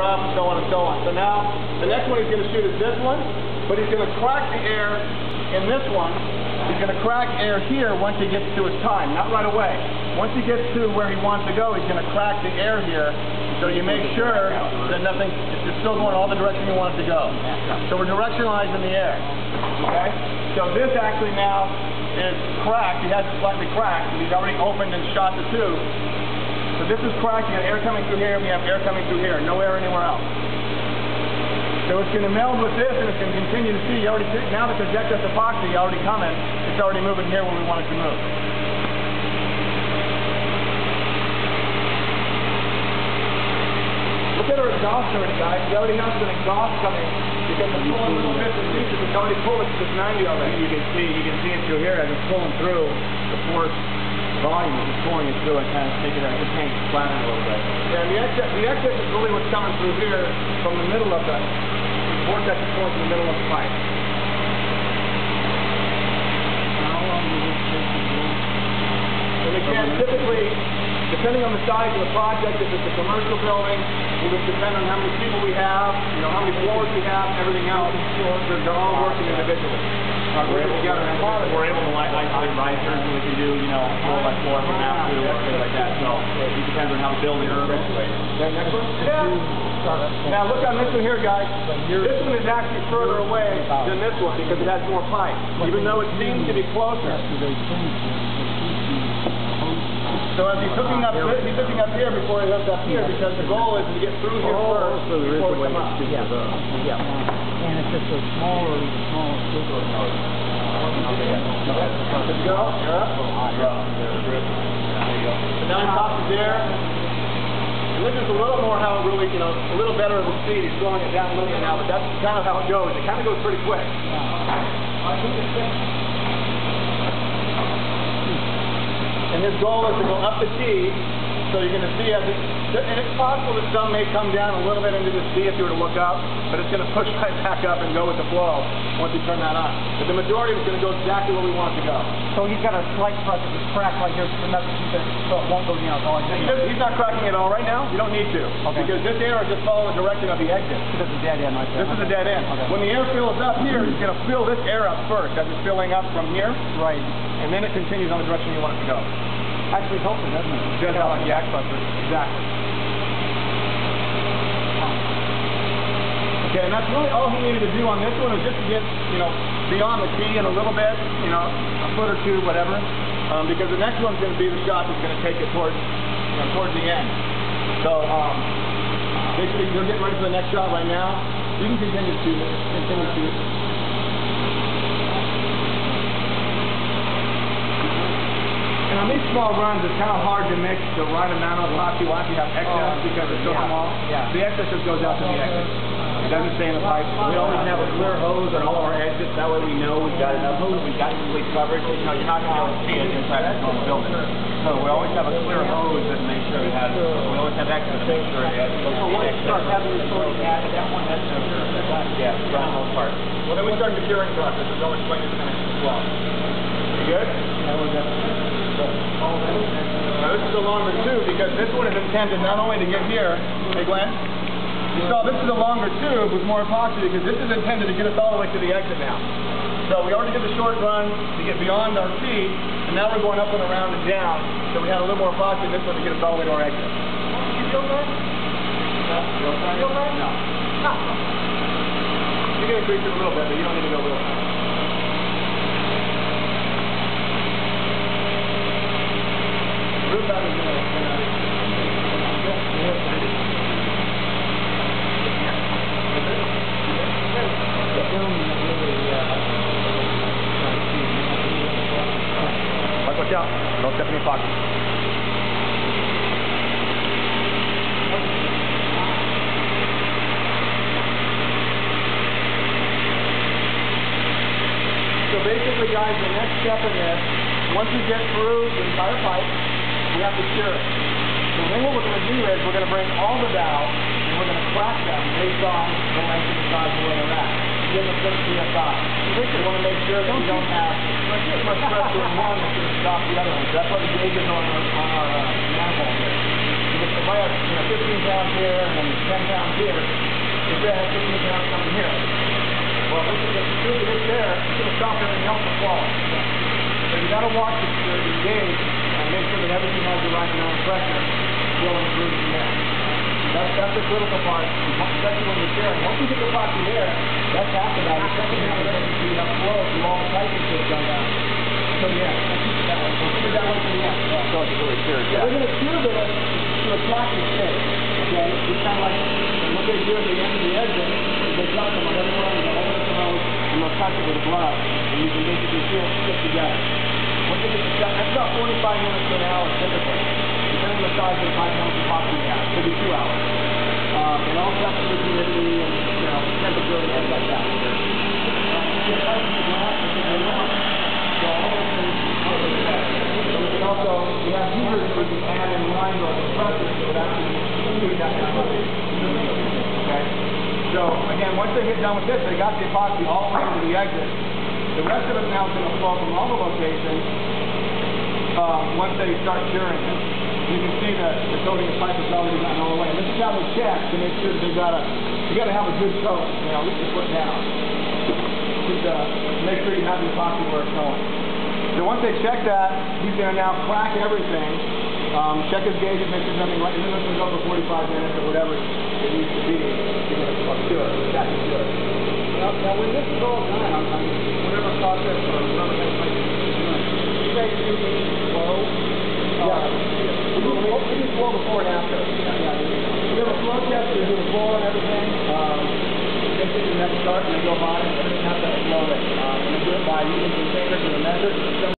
up, and so on and so on. So now, the next one he's going to shoot is this one, but he's going to crack the air in this one. He's going to crack air here once he gets to his time, not right away. Once he gets to where he wants to go, he's going to crack the air here, so you make sure that nothing, it's still going all the direction you want it to go. So we're directionalizing the air, okay? So this actually now is cracked. He has it slightly cracked, but he's already opened and shot the tube. So this is cracked. You have air coming through here, we have air coming through here. No air anywhere else. So it's going to meld with this, and it's going to continue to see. You already see, now that there's excess epoxy already coming, it's already moving here where we want it to move. Look at our exhaust already, guys. We already have some exhaust coming because it's pulling little bits and pieces. It's already pulling to this 90 already. You can see it through here as it's pulling through the force volume. It's just pulling it through and kind of making the paint flatten a little bit. Yeah, the excess is really what's coming through here from the middle of the vortex is pulling from the middle of the pipe. How long does this take to do? And again, typically, depending on the size of the project, if it's a commercial building, it would depend on how many people we have, you know, how many floors we have, everything else. They're all working individually. We're able to isolate risers, so we can do, you know, floor by floor if we have to, or things like that. So it depends on how the building is situated. Next one? Yeah. Now look on this one here, guys. This one is actually further away than this one because it has more pipe, even though it seems to be closer. So as he's hooking up here before he hooks up here, because the goal is to get through here first before we come up. Yeah. And it's just a smaller sliver. Let's go. You're up. So now he pops it there. And this is a little more how it really, you know, a little better of the speed. He's slowing it down a little bit now, but that's kind of how it goes. It kind of goes pretty quick. And his goal is to go up the T, so you're going to see as and it's possible that some may come down a little bit into this T if you were to look up, but it's going to push right back up and go with the flow once you turn that on. But the majority of it's going to go exactly where we want it to go. So he's got a slight pressure, this crack right here, so it won't go down. He's not cracking it all right now. You don't need to. Okay. Because this air is just following the direction of the exit. This is a dead end right there. This is a dead end. Okay. When the air fills up here, he's going to fill this air up first as it's filling up from here. Right. And then it continues on the direction you want it to go. Actually helps it, doesn't it? Just like the compressor. Exactly. Okay, and that's really all he needed to do on this one was just to get, you know, beyond the T in a little bit, you know, a foot or two, whatever. Because the next one's going to be the shot that's going to take it towards, you know, towards the end. So, basically, you're getting ready for the next shot right now. You can continue to shoot. And on these small runs, it's kind of hard to mix the right amount of epoxy once you have excess because it's so small. Yeah. The excess just goes out to the exit. It doesn't stay in the pipe. We always have a clear hose on all of our exits. That way we know we've got enough hose. We've got complete coverage. You know, you're not going to be able to see it inside the normal building. So we always have a clear hose that makes sure it has. We always have extra to make sure it has. So once you start having this sort of that one, that's yeah, for the most part. Well, then we start the curing process. We're going to explain this connection as well. You good? Now this is a longer tube because this one is intended not only to get here. Hey Glenn, you saw this is a longer tube with more epoxy because this is intended to get us all the way to the exit now. So we already did the short run to get beyond our feet, and now we're going up and around and down. So we had a little more epoxy in this one to get us all the way to our exit. You feel that? You feel that? No. You can increase it a little bit, but you don't need to go real fast. Root back is going watch out. Don't step in your pocket. So basically, guys, the next step in this, once we get through the entire pipe, we have to cure it. So then what we're going to do is we're going to bring all the valves and we're going to crack them based on the length and the size of where they're at. Give them 6 psi. We want to make sure that we don't have too much pressure in one that's going to stop the other one. So that's why the gauge is on our manifold here. if I have 15 pounds here and 10 pounds here, if I have 15 pounds coming here, well, as soon as it's there, it's going to stop everything else from flowing. So you got to watch the gauge and make sure that everything has the right amount of pressure flowing through from there. That's the critical part, especially when you're sharing. Once you get the epoxy there, that's half the battle. The second half of it is you enough flow through all the piping to done that. So yeah, we'll keep it that way. We'll keep it that way to the end. So it's really cured, yeah. We're going to cure this to a plastic state. Okay? It's kind of like what they do at the end of the exit is they cut them on every one, and they'll open up the hose, and they'll touch it with a glove, and you can basically feel it stick together. Once they get the shot, that's about 45 minutes to an hour typically, depending on the size of the pipe and how much epoxy you have. It could be 2 hours. It all affects the humidity and temperature and things like that. Get out of the glass and get it out. So all those things are there. And also, you have heaters that you can add in line with the pressure so it actually increase that temperature. Okay? So again, once they get done with this, they got the epoxy all the way to the exit. The rest of it now is going to flow from all the locations once they start curing it. You can see that the coating of pipe has already gotten all the way. And this is how they check to make sure that you got to have a good coat, at least a foot down. To make sure you have the epoxy where it's going. So once they check that, he's going to now crack everything, check his gauges, make sure nothing right. Even if it's over 45 minutes or whatever it needs to be to get it cured. That's good. Now when this is all done, whatever process or whatever kind of pipe you're doing, you guys do flow? We do flow before and after. We have a flow test, we do the flow and everything. Basically, you have to start and then go by, and everything has to flow it. And we do it by using containers and the measure.